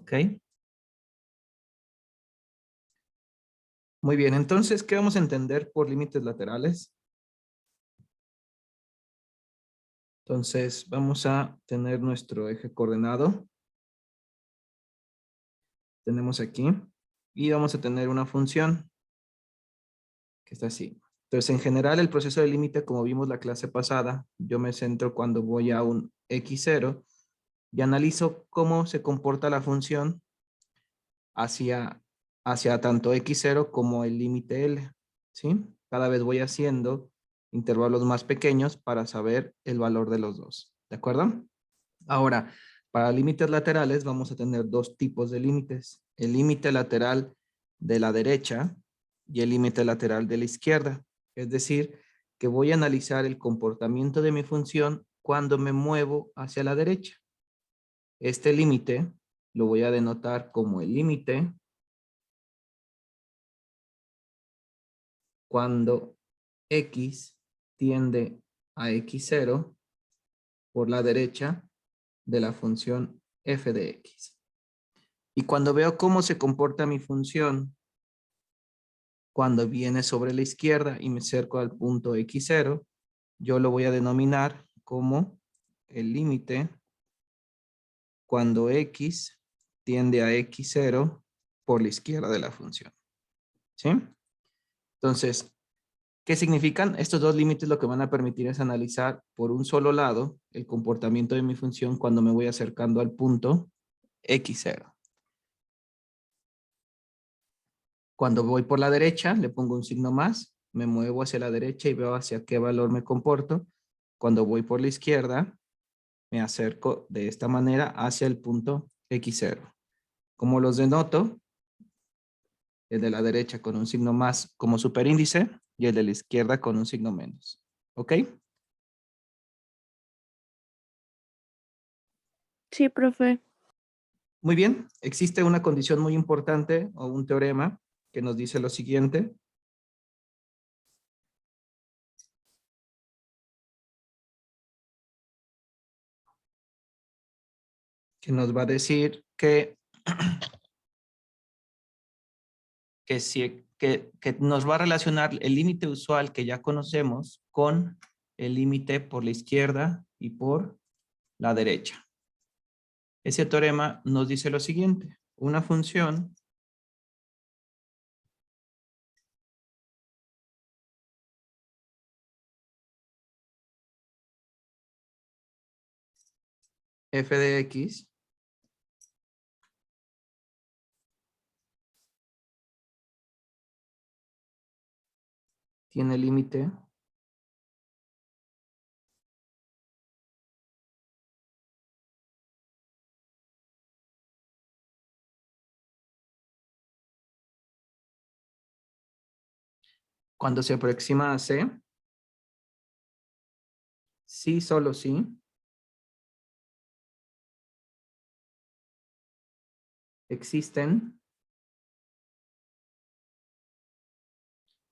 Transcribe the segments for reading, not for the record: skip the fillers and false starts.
¿Ok? Muy bien, entonces, ¿qué vamos a entender por límites laterales? Entonces, vamos a tener nuestro eje coordenado. Tenemos aquí. Y vamos a tener una función que está así. Entonces, en general, el proceso de límite, como vimos la clase pasada, yo me centro cuando voy a un x0 y analizo cómo se comporta la función hacia tanto x0 como el límite L, ¿sí? Cada vez voy haciendo intervalos más pequeños para saber el valor de los dos, ¿de acuerdo? Ahora, para límites laterales vamos a tener dos tipos de límites. El límite lateral de la derecha y el límite lateral de la izquierda. Es decir, que voy a analizar el comportamiento de mi función cuando me muevo hacia la derecha. Este límite lo voy a denotar como el límite cuando x tiende a x0 por la derecha de la función f de x. Y cuando veo cómo se comporta mi función cuando viene sobre la izquierda y me acerco al punto x0, yo lo voy a denominar como el límite cuando x tiende a x0 por la izquierda de la función. ¿Sí? Entonces, ¿qué significan? Estos dos límites lo que van a permitir es analizar por un solo lado el comportamiento de mi función cuando me voy acercando al punto x0. Cuando voy por la derecha, le pongo un signo más, me muevo hacia la derecha y veo hacia qué valor me comporto. Cuando voy por la izquierda, me acerco de esta manera hacia el punto x0. Como los denoto, el de la derecha con un signo más como superíndice y el de la izquierda con un signo menos. ¿Ok? Sí, profe. Muy bien, existe una condición muy importante o un teorema que nos dice lo siguiente. Que nos va a decir que que nos va a relacionar el límite usual que ya conocemos con el límite por la izquierda y por la derecha. Ese teorema nos dice lo siguiente. Una función f de x tiene límite cuando se aproxima a c, sí, solo sí, existen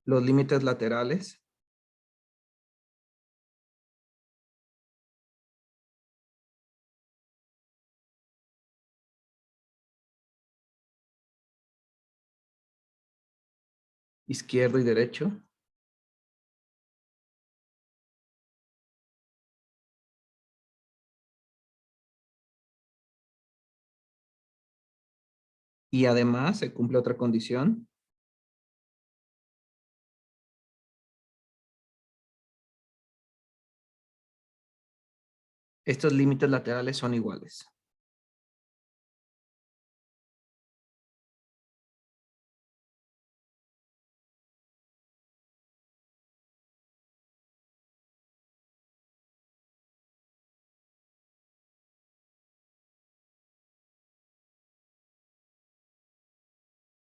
los límites laterales izquierdo y derecho y además se cumple otra condición. Estos límites laterales son iguales.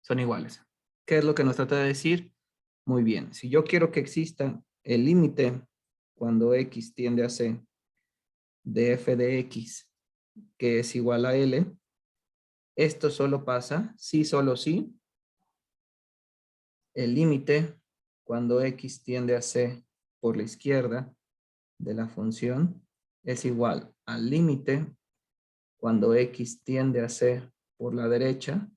Son iguales. ¿Qué es lo que nos trata de decir? Muy bien, si yo quiero que exista el límite cuando x tiende a c de f de x, que es igual a L, esto solo pasa, sí, solo sí, el límite cuando x tiende a c por la izquierda de la función es igual al límite cuando x tiende a c por la derecha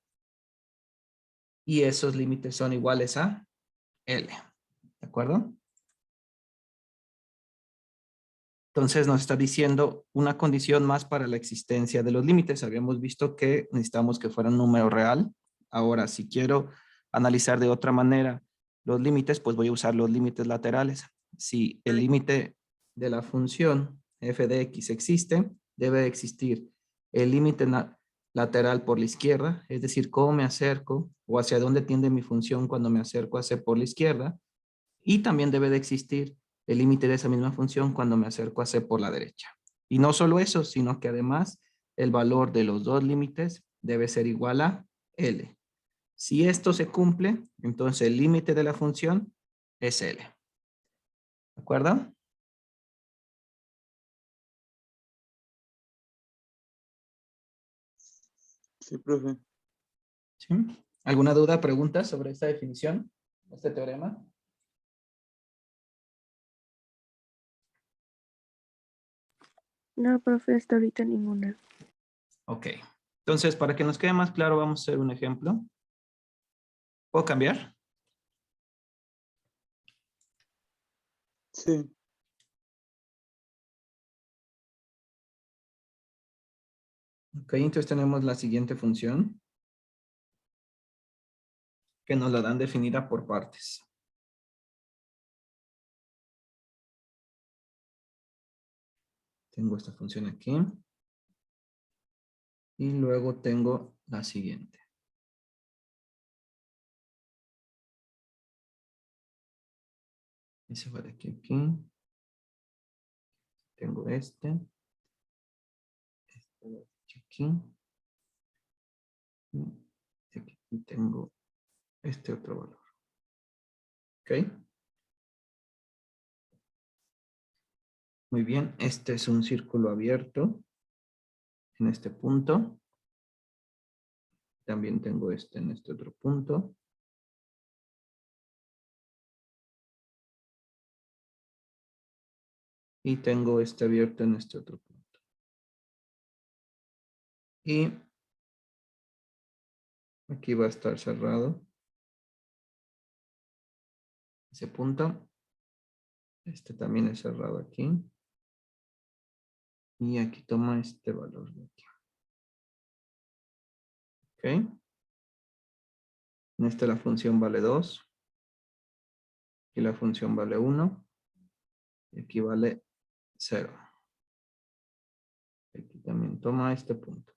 y esos límites son iguales a L. ¿De acuerdo? Entonces nos está diciendo una condición más para la existencia de los límites. Habíamos visto que necesitamos que fuera un número real. Ahora, si quiero analizar de otra manera los límites, pues voy a usar los límites laterales. Si el límite de la función f de x existe, debe existir el límite lateral por la izquierda, es decir, cómo me acerco o hacia dónde tiende mi función cuando me acerco a c por la izquierda, y también debe de existir el límite de esa misma función cuando me acerco a c por la derecha. Y no solo eso, sino que además el valor de los dos límites debe ser igual a L. Si esto se cumple, entonces el límite de la función es L. ¿De acuerdo? Sí, profe. ¿Sí? ¿Alguna duda, pregunta sobre esta definición, este teorema? No, profe, hasta ahorita ninguna. Ok. Entonces, para que nos quede más claro, vamos a hacer un ejemplo. ¿Puedo cambiar? Sí. Ok, entonces tenemos la siguiente función que nos la dan definida por partes. Tengo esta función aquí. Y luego tengo la siguiente. Y se va de aquí a aquí. Tengo este. Este de aquí. Y de aquí tengo este otro valor. ¿Ok? Muy bien. Este es un círculo abierto en este punto. También tengo este en este otro punto. Y tengo este abierto en este otro punto. Y aquí va a estar cerrado ese punto. Este también es cerrado aquí. Y aquí toma este valor de aquí. ¿Ok? En este la función vale 2. Aquí la función vale 1. Y aquí vale 0. Aquí también toma este punto.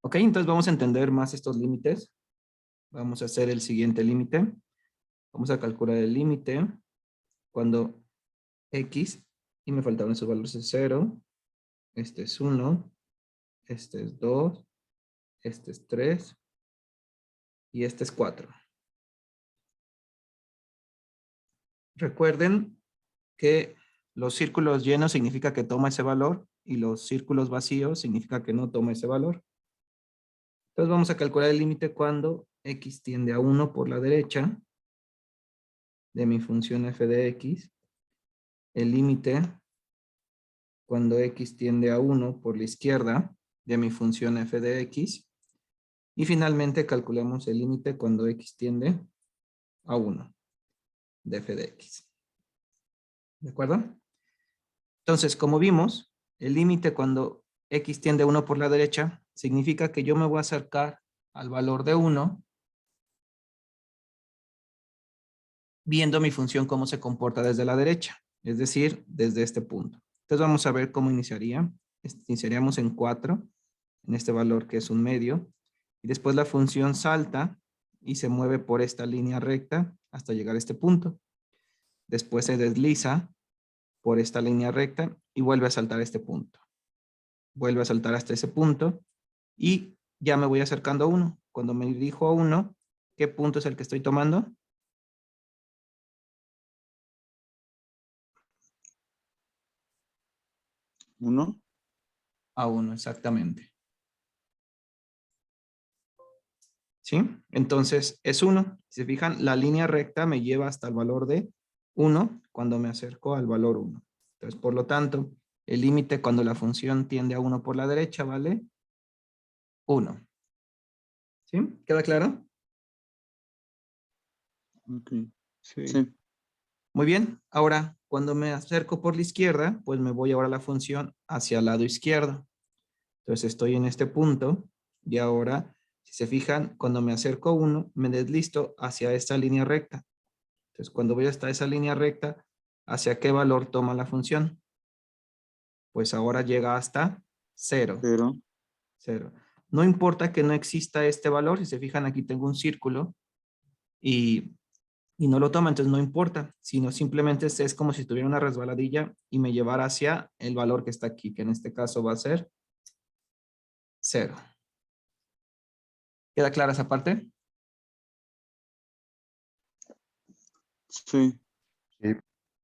Ok, entonces vamos a entender más estos límites. Vamos a hacer el siguiente límite. Vamos a calcular el límite cuando x, y me faltaron esos valores, es 0, este es 1, este es 2, este es 3 y este es 4. Recuerden que los círculos llenos significa que toma ese valor y los círculos vacíos significa que no toma ese valor. Entonces vamos a calcular el límite cuando x tiende a 1 por la derecha de mi función f de x. El límite cuando x tiende a 1 por la izquierda de mi función f de x. Y finalmente calculemos el límite cuando x tiende a 1 de f de x. ¿De acuerdo? Entonces, como vimos, el límite cuando x tiende a 1 por la derecha significa que yo me voy a acercar al valor de 1 viendo mi función cómo se comporta desde la derecha, es decir, desde este punto. Entonces vamos a ver cómo iniciaría. Iniciaríamos en 4, en este valor que es un medio, y después la función salta y se mueve por esta línea recta hasta llegar a este punto. Después se desliza por esta línea recta y vuelve a saltar a este punto. Vuelve a saltar hasta ese punto y ya me voy acercando a 1. Cuando me dirijo a 1, ¿qué punto es el que estoy tomando? 1. A 1, exactamente. ¿Sí? Entonces es 1. Si se fijan, la línea recta me lleva hasta el valor de 1 cuando me acerco al valor 1. Entonces, por lo tanto, el límite cuando la función tiende a 1 por la derecha, ¿vale? 1. ¿Sí? ¿Queda claro? Ok. Sí. Sí. Muy bien. Ahora, cuando me acerco por la izquierda, pues me voy ahora a la función hacia el lado izquierdo. Entonces estoy en este punto y ahora, si se fijan, cuando me acerco a 1, me deslizo hacia esta línea recta. Entonces, cuando voy hasta esa línea recta, ¿hacia qué valor toma la función? Pues ahora llega hasta 0. Pero, 0. No importa que no exista este valor, si se fijan aquí tengo un círculo y no lo toma, entonces no importa, sino simplemente es como si tuviera una resbaladilla y me llevara hacia el valor que está aquí, que en este caso va a ser 0. ¿Queda clara esa parte? sí.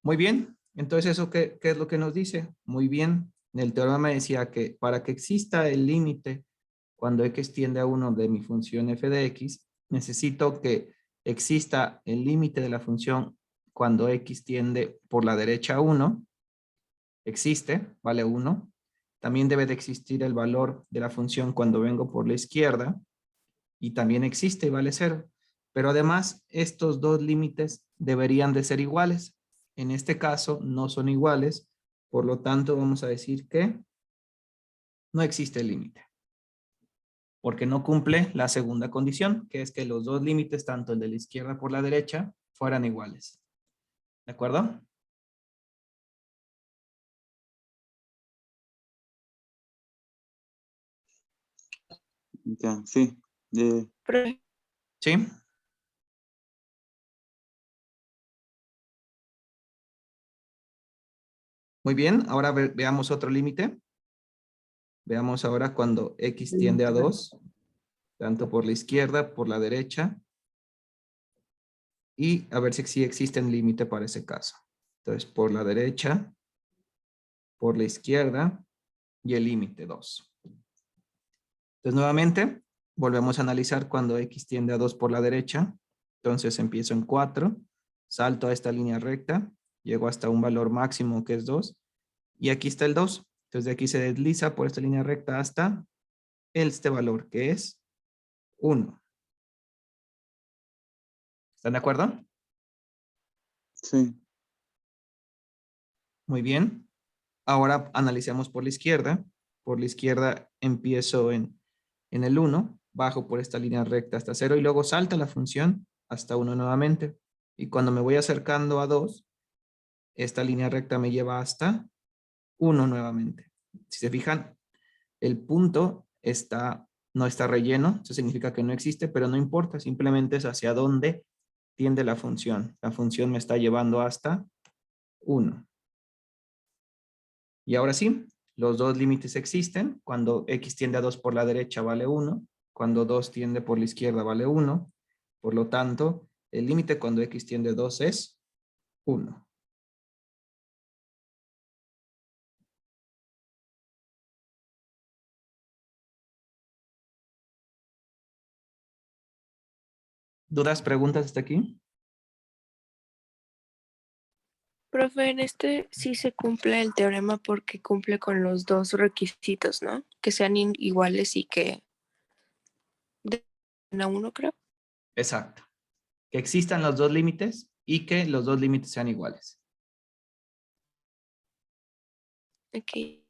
Muy bien. Entonces, ¿eso qué es lo que nos dice? Muy bien. El teorema me decía que para que exista el límite cuando x tiende a 1 de mi función f de x, necesito que exista el límite de la función cuando x tiende por la derecha a 1. Existe, vale 1. También debe de existir el valor de la función cuando vengo por la izquierda. Y también existe, vale 0. Pero además, estos dos límites deberían de ser iguales. En este caso, no son iguales. Por lo tanto, vamos a decir que no existe el límite. Porque no cumple la segunda condición, que es que los dos límites, tanto el de la izquierda por la derecha, fueran iguales. ¿De acuerdo? Ya, sí. Profe, ¿Sí? Muy bien. Ahora veamos otro límite. Veamos ahora cuando x tiende a 2, tanto por la izquierda, por la derecha, y a ver si sí existe un límite para ese caso. Entonces, por la derecha, por la izquierda y el límite 2. Entonces, nuevamente, volvemos a analizar cuando x tiende a 2 por la derecha. Entonces, empiezo en 4, salto a esta línea recta, llego hasta un valor máximo que es 2, y aquí está el 2. Entonces, de aquí se desliza por esta línea recta hasta este valor que es 1. ¿Están de acuerdo? Sí. Muy bien. Ahora analicemos por la izquierda. Por la izquierda empiezo en el 1, bajo por esta línea recta hasta 0 y luego salta la función hasta 1 nuevamente. Y cuando me voy acercando a 2, esta línea recta me lleva hasta 1 nuevamente. Si se fijan, el punto no está relleno, eso significa que no existe, pero no importa, simplemente es hacia dónde tiende la función. La función me está llevando hasta 1. Y ahora sí, los dos límites existen. Cuando x tiende a 2 por la derecha vale 1. Cuando 2 tiende por la izquierda vale 1. Por lo tanto, el límite cuando x tiende a 2 es 1. ¿Dudas, preguntas hasta aquí? profe, en este sí se cumple el teorema porque cumple con los dos requisitos, ¿no? Que sean iguales y que den a uno, creo. Exacto. Que existan los dos límites y que los dos límites sean iguales. Ok.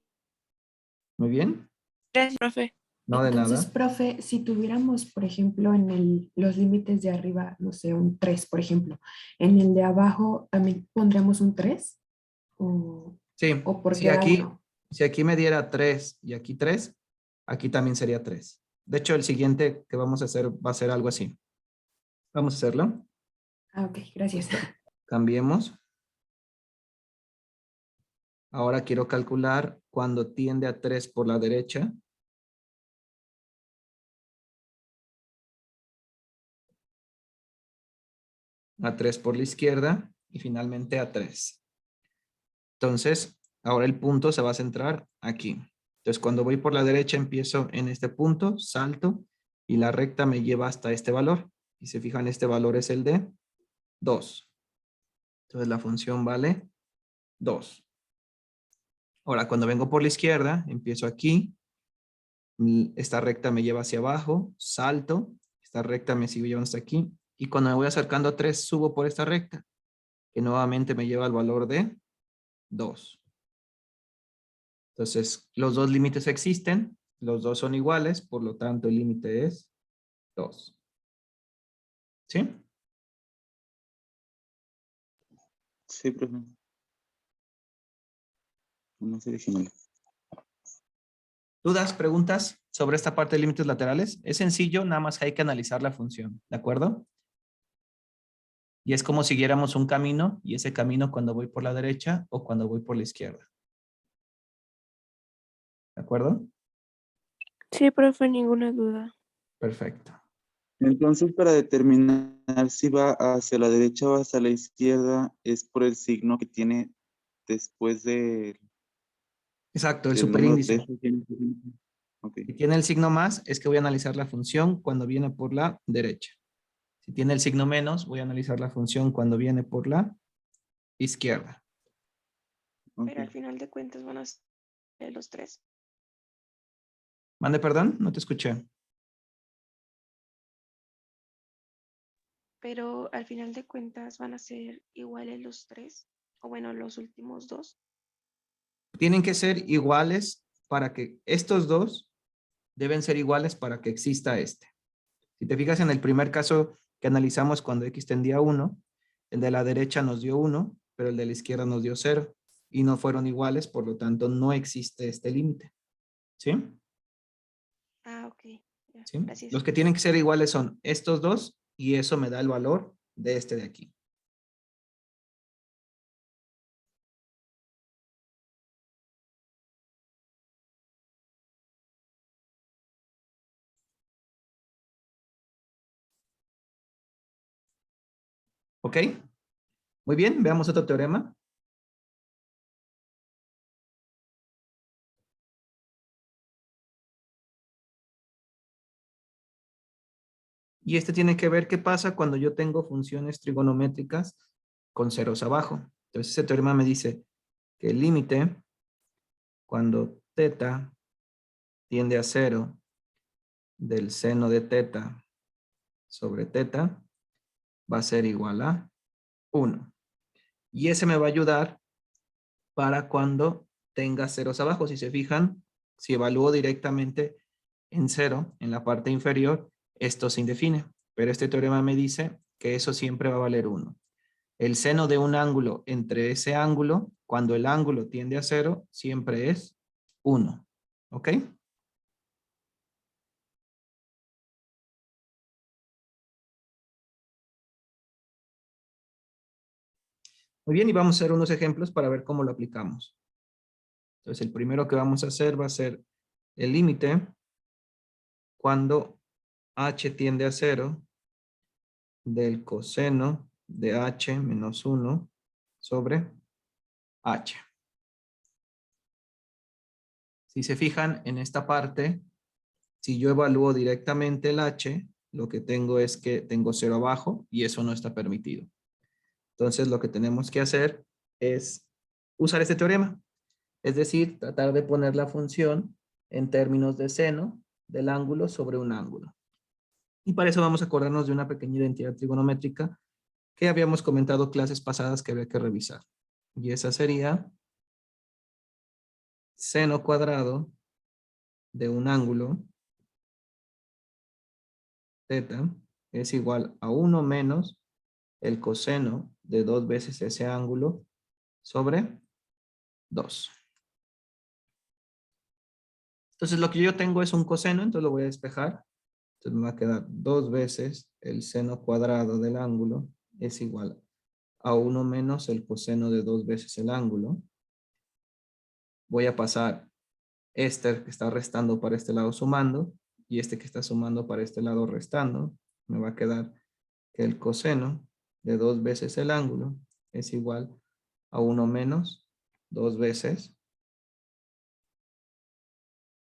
Muy bien. Gracias, profe. No de Entonces, nada. profe, si tuviéramos, por ejemplo, los límites de arriba, no sé, un 3, por ejemplo, en el de abajo también pondríamos un 3 Sí, o porque era uno. si aquí me diera 3 y aquí 3, aquí también sería 3. De hecho, el siguiente que vamos a hacer va a ser algo así. Vamos a hacerlo. Ah, ok, gracias. Cambiemos. Ahora quiero calcular cuando tiende a 3 por la derecha. A 3 por la izquierda y finalmente a 3. Entonces, ahora el punto se va a centrar aquí. Entonces, cuando voy por la derecha empiezo en este punto, salto y la recta me lleva hasta este valor. Y se fijan, este valor es el de 2. Entonces, la función vale 2. Ahora, cuando vengo por la izquierda, empiezo aquí esta recta me lleva hacia abajo, salto, esta recta me sigue llevando hasta aquí, y cuando me voy acercando a 3, subo por esta recta, que nuevamente me lleva al valor de 2. Entonces, los dos límites existen, los dos son iguales, por lo tanto el límite es 2. ¿Sí? Sí, profe. No sé, déjenme. ¿Dudas, preguntas sobre esta parte de límites laterales? Es sencillo, nada más hay que analizar la función, ¿de acuerdo? Y es como siguiéramos un camino, y ese camino cuando voy por la derecha o cuando voy por la izquierda. ¿De acuerdo? Sí, profe, ninguna duda. Perfecto. Entonces, para determinar si va hacia la derecha o hacia la izquierda, es por el signo que tiene después Exacto, el del número superíndice. 3. Ok, Si tiene el signo más, es que voy a analizar la función cuando viene por la derecha. Si tiene el signo menos, voy a analizar la función cuando viene por la izquierda. ok. Pero al final de cuentas van a ser los tres. Mande perdón, no te escuché. Pero al final de cuentas van a ser iguales los tres. O bueno, los últimos dos. Tienen que ser iguales para que estos dos deben ser iguales para que exista este. Si te fijas en el primer caso que analizamos cuando x tendía a 1, el de la derecha nos dio 1, pero el de la izquierda nos dio 0 y no fueron iguales, por lo tanto no existe este límite. ¿Sí? Ah, ok. Ya, ¿Sí? gracias. Los que tienen que ser iguales son estos dos y eso me da el valor de este de aquí. ¿Ok? Muy bien, veamos otro teorema. Y este tiene que ver qué pasa cuando yo tengo funciones trigonométricas con ceros abajo. Entonces ese teorema me dice que el límite cuando teta tiende a 0 del seno de teta sobre teta va a ser igual a 1. Y ese me va a ayudar para cuando tenga ceros abajo. Si se fijan, si evalúo directamente en 0 en la parte inferior, esto se indefine. Pero este teorema me dice que eso siempre va a valer 1. El seno de un ángulo entre ese ángulo, cuando el ángulo tiende a 0, siempre es 1. ¿Ok? Muy bien, y vamos a hacer unos ejemplos para ver cómo lo aplicamos. Entonces, el primero que vamos a hacer va a ser el límite cuando h tiende a 0 del coseno de h menos 1 sobre h. Si se fijan en esta parte, si yo evalúo directamente el h, lo que tengo es que tengo 0 abajo y eso no está permitido. Entonces, lo que tenemos que hacer es usar este teorema. Es decir, tratar de poner la función en términos de seno del ángulo sobre un ángulo. Y para eso vamos a acordarnos de una pequeña identidad trigonométrica que habíamos comentado clases pasadas que había que revisar. Y esa sería seno cuadrado de un ángulo θ es igual a 1 menos el coseno de 2 veces ese ángulo sobre 2. Entonces lo que yo tengo es un coseno, entonces lo voy a despejar. Entonces me va a quedar 2 veces el seno cuadrado del ángulo es igual a 1 menos el coseno de 2 veces el ángulo. Voy a pasar este que está restando para este lado sumando y este que está sumando para este lado restando. Me va a quedar que el coseno de 2 veces el ángulo es igual a 1 menos 2 veces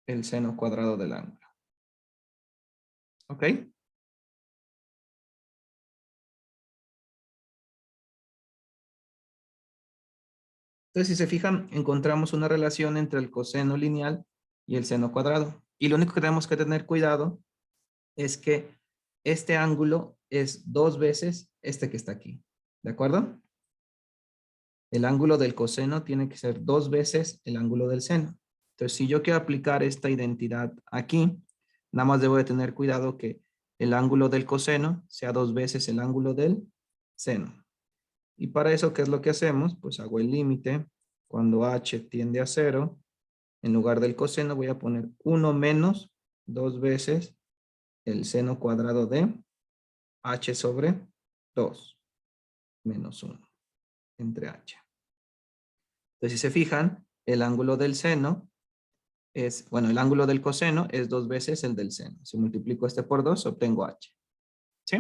el seno cuadrado del ángulo. ¿Ok? Entonces, si se fijan, encontramos una relación entre el coseno lineal y el seno cuadrado. Y lo único que tenemos que tener cuidado es que este ángulo es 2 veces este que está aquí. ¿De acuerdo? El ángulo del coseno tiene que ser 2 veces el ángulo del seno. Entonces, si yo quiero aplicar esta identidad aquí, nada más debo de tener cuidado que el ángulo del coseno sea 2 veces el ángulo del seno. Y para eso, ¿qué es lo que hacemos? Pues hago el límite. Cuando h tiende a 0, en lugar del coseno voy a poner 1 menos 2 veces el seno cuadrado de h sobre 2 menos 1 entre h. Entonces, si se fijan, el ángulo del seno es, bueno, el ángulo del coseno es 2 veces el del seno. Si multiplico este por 2, obtengo h. ¿Sí?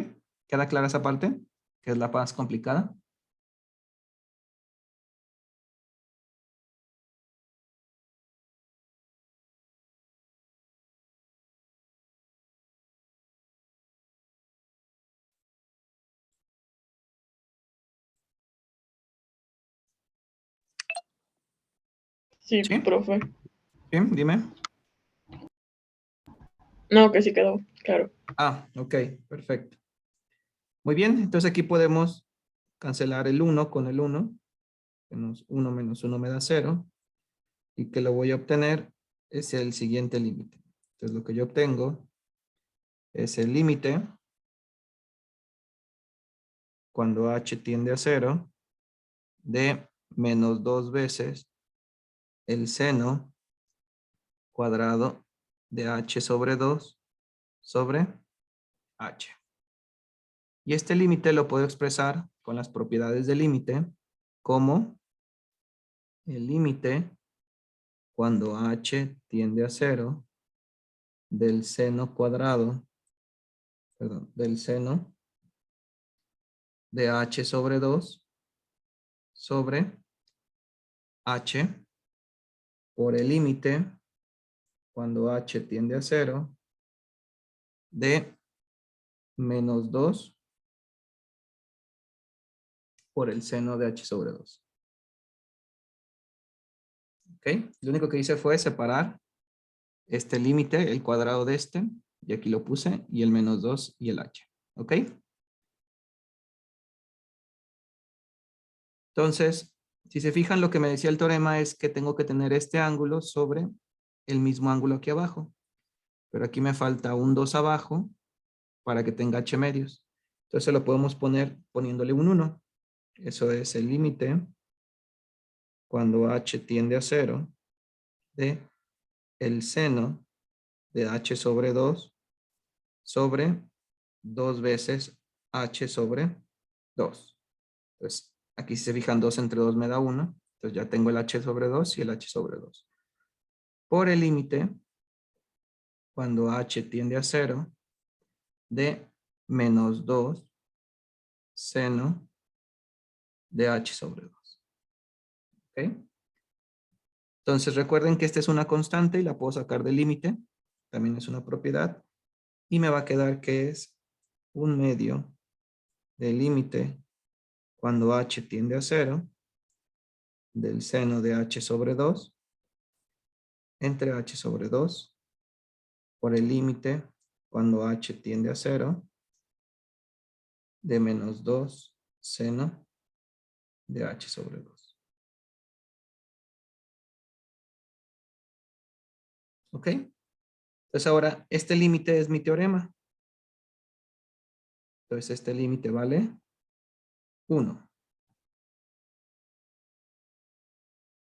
¿Queda clara esa parte? Que es la más complicada. Sí, ¿Sí? profe. ¿Sí? Dime. No, que sí quedó, claro. Ah, ok, perfecto. Muy bien, entonces aquí podemos cancelar el 1 con el 1. 1 menos 1 me da 0. Y que lo voy a obtener es el siguiente límite. Entonces lo que yo obtengo es el límite cuando h tiende a 0 de menos 2 veces el seno cuadrado de h sobre 2 sobre h. Y este límite lo puedo expresar con las propiedades del límite como el límite cuando h tiende a 0 del seno cuadrado, perdón, del seno de h sobre 2 sobre h por el límite cuando h tiende a 0 de menos 2 por el seno de h sobre 2. ¿Ok? Lo único que hice fue separar este límite, el cuadrado de este, y aquí lo puse, y el menos 2 y el h. ¿Ok? Entonces, si se fijan, lo que me decía el teorema es que tengo que tener este ángulo sobre el mismo ángulo aquí abajo. Pero aquí me falta un 2 abajo para que tenga h medios. Entonces lo podemos poner poniéndole un 1. Eso es el límite cuando h tiende a 0 de el seno de h sobre 2 sobre 2 veces h sobre 2. Entonces, aquí si se fijan 2 entre 2 me da 1. Entonces ya tengo el h sobre 2 y el h sobre 2. Por el límite cuando h tiende a 0 de menos 2 seno de h sobre 2. ¿Ok? Entonces recuerden que esta es una constante y la puedo sacar del límite. También es una propiedad. Y me va a quedar que es un medio del límite cuando h tiende a 0 del seno de h sobre 2 entre h sobre 2 por el límite cuando h tiende a 0 de menos 2 seno de h sobre 2. ¿Ok? Entonces ahora este límite es mi teorema. Entonces este límite vale 1.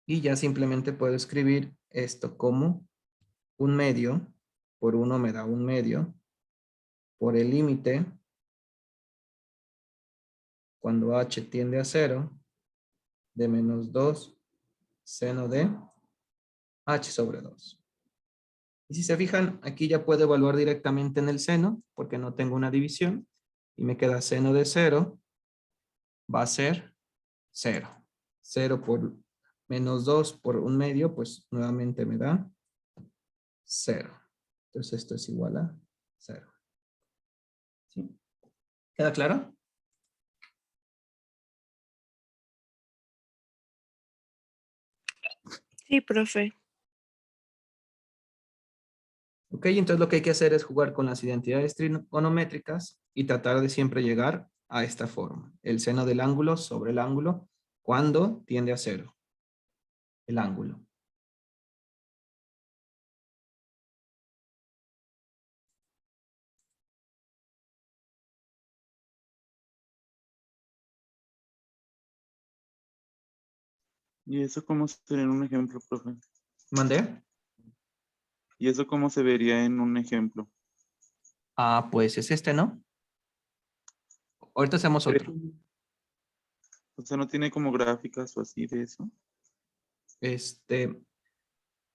Y ya simplemente puedo escribir esto como un medio, por 1 me da un medio, por el límite, cuando h tiende a 0, de menos 2 seno de h sobre 2. Y si se fijan, aquí ya puedo evaluar directamente en el seno, porque no tengo una división, y me queda seno de 0, va a ser 0. 0 por menos 2 por un medio, pues nuevamente me da 0. Entonces esto es igual a 0. ¿Sí? ¿Queda claro? Sí, profe. Ok, entonces lo que hay que hacer es jugar con las identidades trigonométricas y tratar de siempre llegar a esta forma. El seno del ángulo sobre el ángulo cuando tiende a cero. El ángulo. ¿Y eso cómo sería en un ejemplo, profe? ¿Mandé? ¿Y eso cómo se vería en un ejemplo? Ah, pues es este, ¿no? Ahorita hacemos otro. O sea, ¿no tiene como gráficas o así de eso? Este,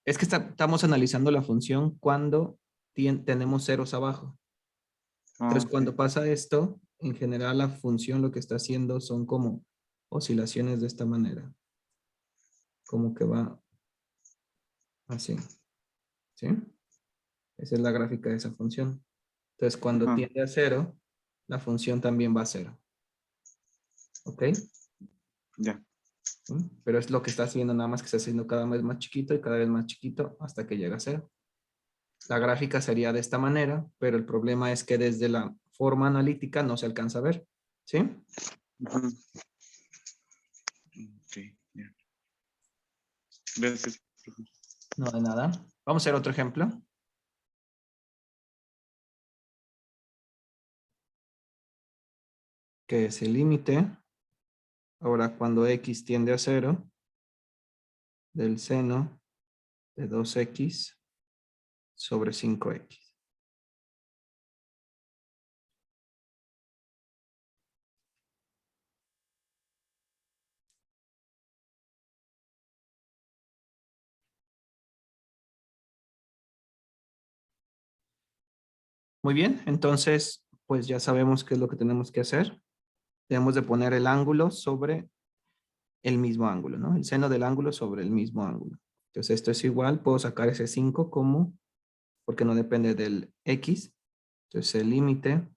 es que estamos analizando la función cuando tenemos ceros abajo. Ah, Entonces, ok. cuando pasa esto, en general la función lo que está haciendo son como oscilaciones de esta manera. Como que va así. ¿Sí? Esa es la gráfica de esa función. Entonces, cuando Ajá. tiende a cero, la función también va a cero. ¿Ok? Ya. ¿Sí? Pero es lo que está haciendo, nada más que está haciendo cada vez más chiquito y cada vez más chiquito hasta que llega a cero. La gráfica sería de esta manera, pero el problema es que desde la forma analítica no se alcanza a ver. ¿Sí? Ujú. Ok, ya. Gracias, profe. No de nada. Vamos a hacer otro ejemplo. Que es el límite. Ahora, cuando x tiende a cero, del seno de 2x sobre 5x. Muy bien, entonces, pues ya sabemos qué es lo que tenemos que hacer. Debemos de poner el ángulo sobre el mismo ángulo, ¿no? El seno del ángulo sobre el mismo ángulo. Entonces, esto es igual, puedo sacar ese 5 como, porque no depende del x. Entonces, el límite,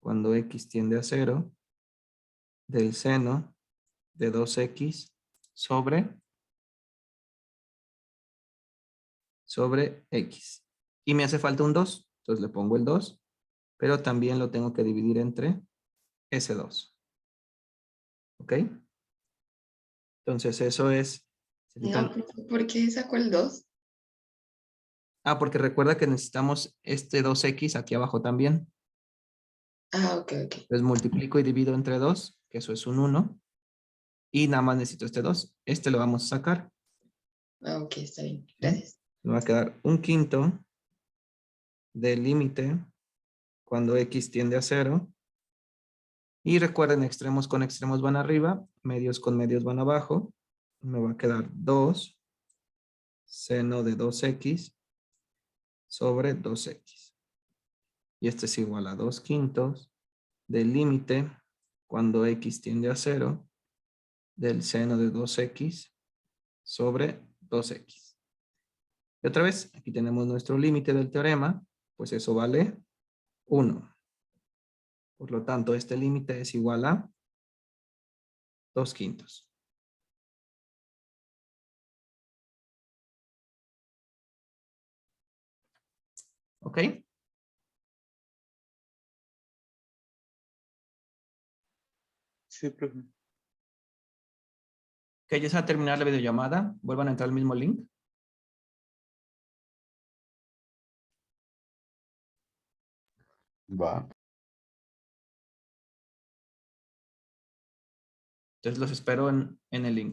cuando x tiende a 0, del seno de 2x sobre x. Y me hace falta un 2, entonces le pongo el 2, pero también lo tengo que dividir entre ese 2. ¿Ok? Entonces eso es... No, profe, ¿por qué sacó el 2? Ah, porque recuerda que necesitamos este 2x aquí abajo también. Ah, ok, ok. Entonces multiplico y divido entre 2, que eso es un 1. Y nada más necesito este 2. Este lo vamos a sacar. Ah, ok, está bien. ¿Sí? Gracias. Me va a quedar un quinto del límite cuando x tiende a 0. Y recuerden, extremos con extremos van arriba, medios con medios van abajo. Me va a quedar 2 seno de 2x sobre 2x. Y este es igual a 2 quintos del límite cuando x tiende a 0 del seno de 2x sobre 2x. Y otra vez, aquí tenemos nuestro límite del teorema, pues eso vale 1. Por lo tanto, este límite es igual a 2 quintos. ¿Ok? Sí, profe. Que ya se va a terminar la videollamada. Vuelvan a entrar al mismo link. Va. Entonces los espero en el link.